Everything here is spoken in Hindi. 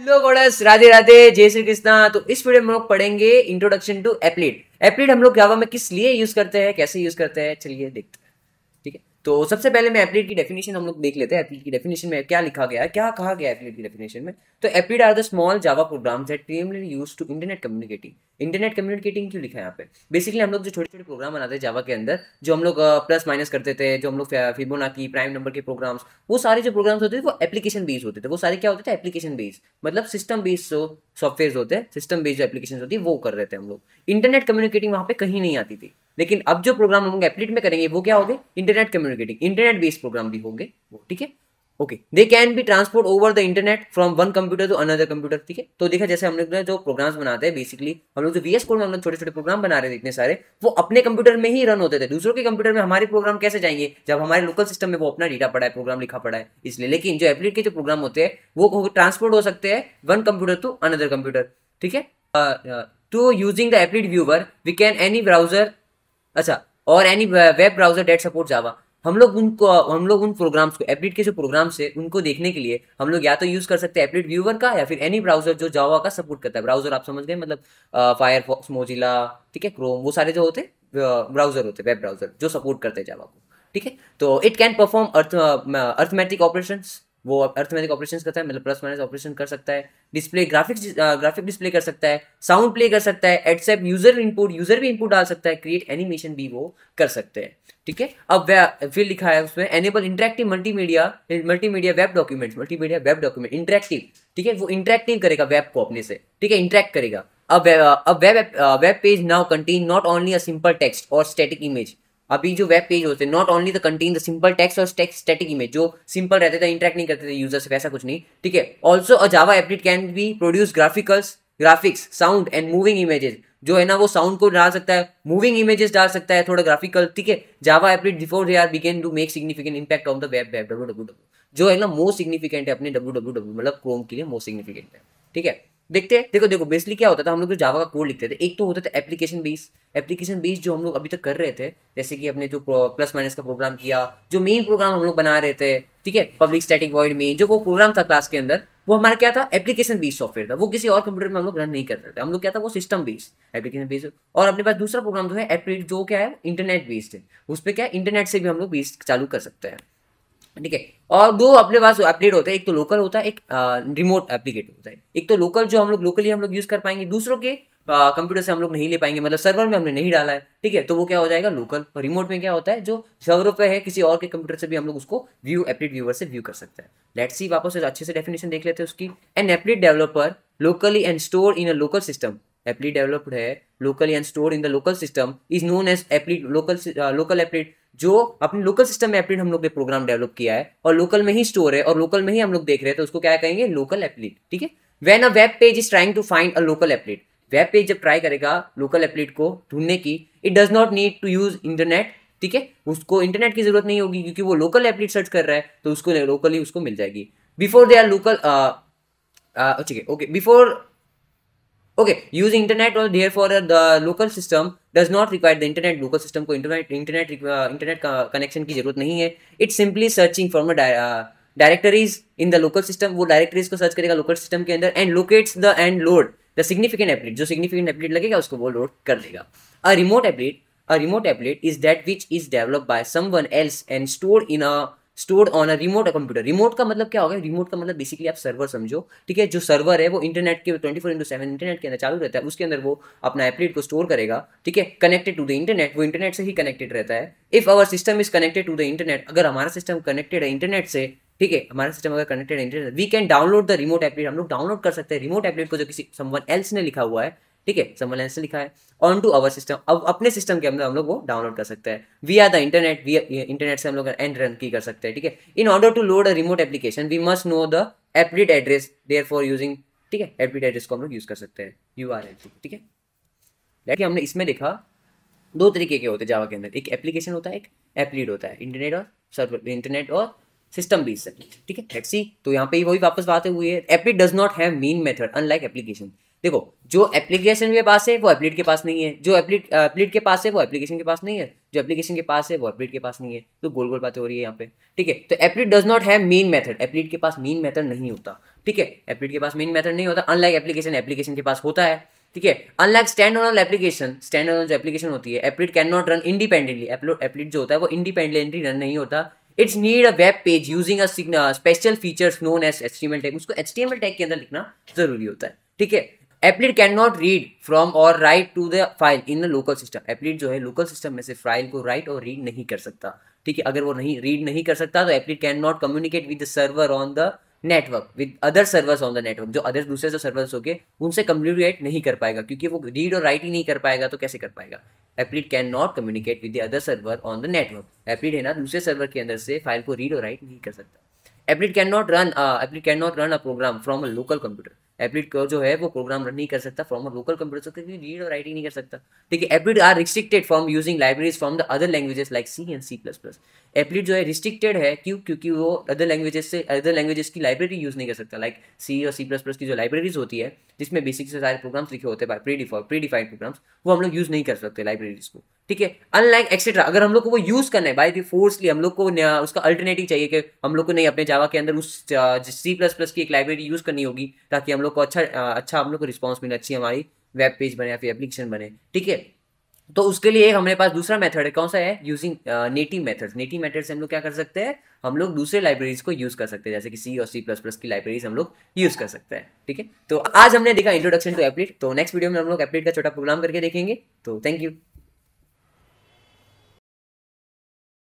हेलो गॉडेस, राधे राधे, जय श्री कृष्णा। तो इस वीडियो में हम लोग पढ़ेंगे इंट्रोडक्शन टू एप्लिट। एप्लिट हम लोग जावा में किस लिए यूज करते हैं, कैसे यूज करते हैं, चलिए देखते हैं। ठीक है, तो सबसे पहले मैं एप्लिट की डेफिनेशन हम लोग देख लेते हैं। एप्लिट की डेफिनेशन में क्या लिखा गया है, क्या कहा गया है एप्लिट की डेफिनेशन में। तो applet are the small Java programs that primarily used to internet communicating. Internet communicating क्यों लिखा है यहाँ पे? बेसिकली हम लोग जो छोटे छोटे प्रोग्राम बनाते हैं जावा के अंदर, जो हम लोग प्लस माइनस करते थे, जो हम लोग फिबोनाची प्राइम नंबर के प्रोग्राम्स, वो सारे जो प्रोग्राम्स होते थे वो एप्लीकेशन बेस्ड होते थे। वो सारे क्या होते थे? एप्लीकेशन बेस्ड, मतलब सिस्टम बेस्ड जो सॉफ्टवेयर होते हैं, सिस्टम बेस्ड जो एप्लीकेशन होती है वो कर रहे थे हम लोग। इंटरनेट कम्युनिकेटिंग वहाँ पे कहीं नहीं आती थी। लेकिन अब जो प्रोग्राम हम लोग एप्लिट में करेंगे वो क्या होंगे? Internet communicating, internet based program भी होंगे वो। ठीक है, okay. They can be transport over the internet from one computer to another computer. ठीक है, तो देखा जैसे हम लोग जो प्रोग्राम्स बनाते हैं, बेसिकली हम लोग जो वीएस कोड में हम लोग छोटे छोटे प्रोग्राम बना रहे थे इतने सारे, वो अपने कंप्यूटर में ही रन होते थे। दूसरों के कंप्यूटर में हमारे प्रोग्राम कैसे जाएंगे जब हमारे लोकल सिस्टम में वो अपना डेटा पड़ा है, प्रोग्राम लिखा पड़ा है, इसलिए। लेकिन जो एप्लिट के जो प्रोग्राम होते हैं वो ट्रांसपोर्ट हो सकते हैं one computer to another computer. ठीक है, to using the applet viewer we can any browser, अच्छा, और any web browser that support Java. हम लोग उन प्रोग्राम्स को, एप्लिट के जो प्रोग्राम्स है उनको देखने के लिए हम लोग या तो यूज कर सकते हैं एप्लिट व्यूवर का, या फिर एनी ब्राउजर जो जावा का सपोर्ट करता है। ब्राउजर आप समझ गए, मतलब फायरफॉक्स, मोजिला, ठीक है, क्रोम, वो सारे जो होते हैं ब्राउजर होते हैं, वेब ब्राउजर जो सपोर्ट करते हैं जावा को। ठीक है, तो it can perform arithmetic operations, वो अर्थमेटिक ऑपरेशंस करता है, मतलब प्लस माइनस ऑपरेशन कर सकता है। डिस्प्ले ग्राफिक डिस्प्ले कर सकता है, साउंड प्ले कर सकता है, एक्सेप्ट यूजर इनपुट, यूजर भी इनपुट डाल सकता है, क्रिएट एनिमेशन भी वो कर सकते हैं। ठीक है, अब फिर लिखा है उसमें enable interactive multimedia web document interactive. ठीक है, वो इंटरेक्टिव करेगा वेब को अपने से, ठीक है, इंटरेक्ट करेगा। अब web page now contain not only a simple text और स्टैटिक इमेज। अभी जो वेब पेज होते हैं not only the contain the simple text और स्टैटिक इमेज, जो सिंपल रहते थे, इंटरेक्ट नहीं करते थे यूजर से, वैसा कुछ नहीं। ठीक है, also a Java applet can be produce graphics, sound and moving images. जो है ना, वो साउंड को डाल सकता है, मूविंग इमेजेस डाल सकता है, थोड़ा ग्राफिकल। ठीक है, Java applet before they are begin to make significant impact on the web W जो है ना मोस्ट सिग्निफिकेंट है अपने डब्ल्यू, मतलब क्रोम के लिए मोस्ट सिग्निफिकेंट है। ठीक है, देखते हैं। देखो बेसिकली क्या होता था, हम लोग जो जावा का कोड लिखते थे, एक तो होता था एप्लीकेशन बेस जो हम लोग अभी तक कर रहे थे, जैसे कि अपने जो प्लस माइनस का प्रोग्राम किया, जो मेन प्रोग्राम हम लोग बना रहे थे, ठीक है, पब्लिक स्टैटिक वॉइड मेन, जो वो प्रोग्राम था क्लास के अंदर, वो हमारा क्या था? एप्लीकेशन बेस्ड सॉफ्टवेयर था। वो किसी और कंप्यूटर में हम लोग रन नहीं कर रहे थे, हम लोग क्या था? वो सिस्टम बेस्ड, एप्लीकेशन बेस्ड। और अपने पास दूसरा प्रोग्राम जो है एप्लिट, जो क्या है? इंटरनेट बेस्ड है। उस पर क्या है? इंटरनेट से भी हम लोग बेस्ड चालू कर सकते हैं। ठीक है, और दो अपने पास एप्लीकेट होता है, एक तो लोकल होता है, एक रिमोट एप्लीकेट होता है। एक तो लोकल जो हम लोग लोकली हम लोग यूज कर पाएंगे, दूसरों के कंप्यूटर से हम लोग नहीं ले पाएंगे, मतलब सर्वर में हमने नहीं डाला है। ठीक है, तो वो क्या हो जाएगा? लोकल। और रिमोट में क्या होता है? जो सर्वर पे है किसी और के कंप्यूटर से भी हम लोग उसको एप्लिट व्यूअर से व्यू कर सकते हैं। लेट्स सी, वापस से अच्छे से डेफिनेशन देख लेते हैं उसकी। An applet developer locally and store in a local system, applet developed है locally and store in the local system is known as applet local applet. जो अपने लोकल सिस्टम में एप्लिट हम लोग ने प्रोग्राम डेवलप किया है और लोकल में ही स्टोर है और लोकल में ही हम लोग देख रहे हैं, तो उसको क्या कहेंगे? Local applet. ठीक है, when a web page is trying to find a local applet, web page जब ट्राई करेगा लोकल एप्लिट को ढूंढने की, it does not need to use internet. ठीक है, उसको इंटरनेट की जरूरत नहीं होगी, क्योंकि वो लोकल एप्लिट सर्च कर रहा है, तो उसको लोकली उसको मिल जाएगी। बिफोर दे आर लोकल, ठीक है, okay, before, okay, use internet और therefore the local system does not require the internet. Local system को इंटरनेट कनेक्शन की जरूरत नहीं है। It's simply searching from directories in the local system, वो डायरेक्टरीज को सर्च करेगा लोकल सिस्टम के अंदर, and locates the and load the significant applet, जो सिग्निफिकेंट एप्लिट लगेगा उसको वो लोड कर देगा। A remote applet is that which is developed by someone else and stored on a remote computer. Remote का मतलब क्या होगा? रिमोट का मतलब बेसिकली आप सर्वर समझो। ठीक है, जो सर्वर है वो इंटरनेट के 24/7 इंटरनेट के अंदर चालू रहता है, उसके अंदर वो अपना एप्लिट को स्टोर करेगा। ठीक है, कनेक्टेड टू द इंटरनेट, वो इंटरनेट से ही कनेक्टेड रहता है। If our system is connected to the internet, अगर हमारा सिस्टम कनेक्टेड है इंटरनेट से, ठीक है, हमारा सिस्टम अगर कनेक्टेड है internet, we can download the remote applet, हम लोग डाउनलोड कर सकते हैं रिमोट एप्लिट को, जो किसी समवन एल्स ने लिखा हुआ है। ठीक है, समवन एल्स ने लिखा है, ऑन टू अवर सिस्टम, अब अपने सिस्टम के अंदर हम लोग वो डाउनलोड कर सकते हैं विया द इंटरनेट, इंटरनेट से हम लोग एंड रन की कर सकते हैं। ठीक है, in order to load a remote application we must know the applet address, therefore using, ठीक है, एप्लिट एड्रेस को हम लोग यूज कर सकते हैं, URL। ठीक है, देखिए हमने इसमें देखा दो तरीके के होते हैं जावा के अंदर, एक एप्लीकेशन होता है, एक एप्लिट होता है, इंटरनेट और सर्वर, इंटरनेट और सिस्टम बेस्ड सर्विस। ठीक है, लेट्स सी, तो यहाँ पे वही वापस बात हुई है, applet does not have main method unlike application. देखो, जो एप्लीकेशन के पास है वो एप्लिट के पास नहीं है, जो एप्लिट के पास है वो एप्लीकेशन के पास नहीं है, जो एप्लीकेशन के पास है वो एप्लिट के पास नहीं है। तो गोल गोल बातें हो रही है यहाँ पे। ठीक है, तो applet does not have main method, applet के पास मेन मेथड नहीं होता। ठीक है। एप्लिट के पास मेन मेथड नहीं होता, अनलाइक एप्लीकेशन, एप्लीकेशन के पास होता है, ठीक है। Unlike standalone application, standalone जो एप्लीकेशन होती है, applet can not run independently, applet जो होता है वो इंडिपेंडेंटली रन नहीं होता। It's need a web page using a special features known as HTML tag, उसको एचटीएमएल टैग के अंदर लिखना जरूरी होता है, ठीक है। Applet can not read from और write to the file in the local system, applet जो है लोकल सिस्टम में से फाइल को राइट और रीड नहीं कर सकता, ठीक है। अगर वो नहीं रीड नहीं कर सकता तो applet can not communicate with the server on the network, with other servers on the network, जो अदर दूसरे जो सर्वर्स होंगे उनसे कम्युनिकेट नहीं कर पाएगा, क्योंकि वो रीड और राइट ही नहीं कर पाएगा तो कैसे कर पाएगा। Applet can not communicate with the other server on the network, applet है ना दूसरे सर्वर के अंदर से फाइल को रीड और राइट नहीं कर सकता। Applet can not run a program from a local computer, applet को जो है वो प्रोग्राम रन नहीं कर सकता फ्रॉम अ लोकल कंप्यूटर, क्योंकि रीड और राइटिंग नहीं कर सकता, ठीक है। Applet are restricted from using libraries from the other languages like C and C++, applet जो है रिस्ट्रिक्टेड है, क्यों, क्योंकि वो अदर लैंग्वेजेस की लाइब्रेरी यूज नहीं कर सकता, लाइक सी और C++ की जो लाइब्रेरीज होती है जिसमें बेसिक से सारे प्रोग्राम्स लिखे होते हैं प्री डिफाइंड प्रोग्राम्स, वो हम लोग यूज नहीं कर सकते लाइब्रेरीज को, ठीक है। अनलाइक एक्सेट्रा, अगर हम लोग को वो यूज करना है बाय फोर्सली, हम लोग को उसका अल्टरनेटिव चाहिए कि हम लोग को नहीं अपने जावा के अंदर उस C++ की एक लाइब्रेरी यूज करनी होगी ताकि हम लोग को अच्छा हम लोग को रिस्पॉन्स मिले, अच्छी हमारी वेब पेज बने या फिर एप्लीकेशन बने, ठीक है। तो उसके लिए हमारे पास दूसरा मेथड है, कौन सा है, using native methods. Native method से हम लोग क्या कर सकते हैं, हम लोग दूसरे लाइब्रेरीज को यूज कर सकते हैं, जैसे कि सी और C++ की लाइब्रेरीज हम लोग यूज कर सकते हैं, ठीक है। तो आज हमने देखा इंट्रोडक्शन टू एप्लिट, तो नेक्स्ट वीडियो में हम लोग एप्लिट का छोटा प्रोग्राम करके देखेंगे। तो थैंक यू।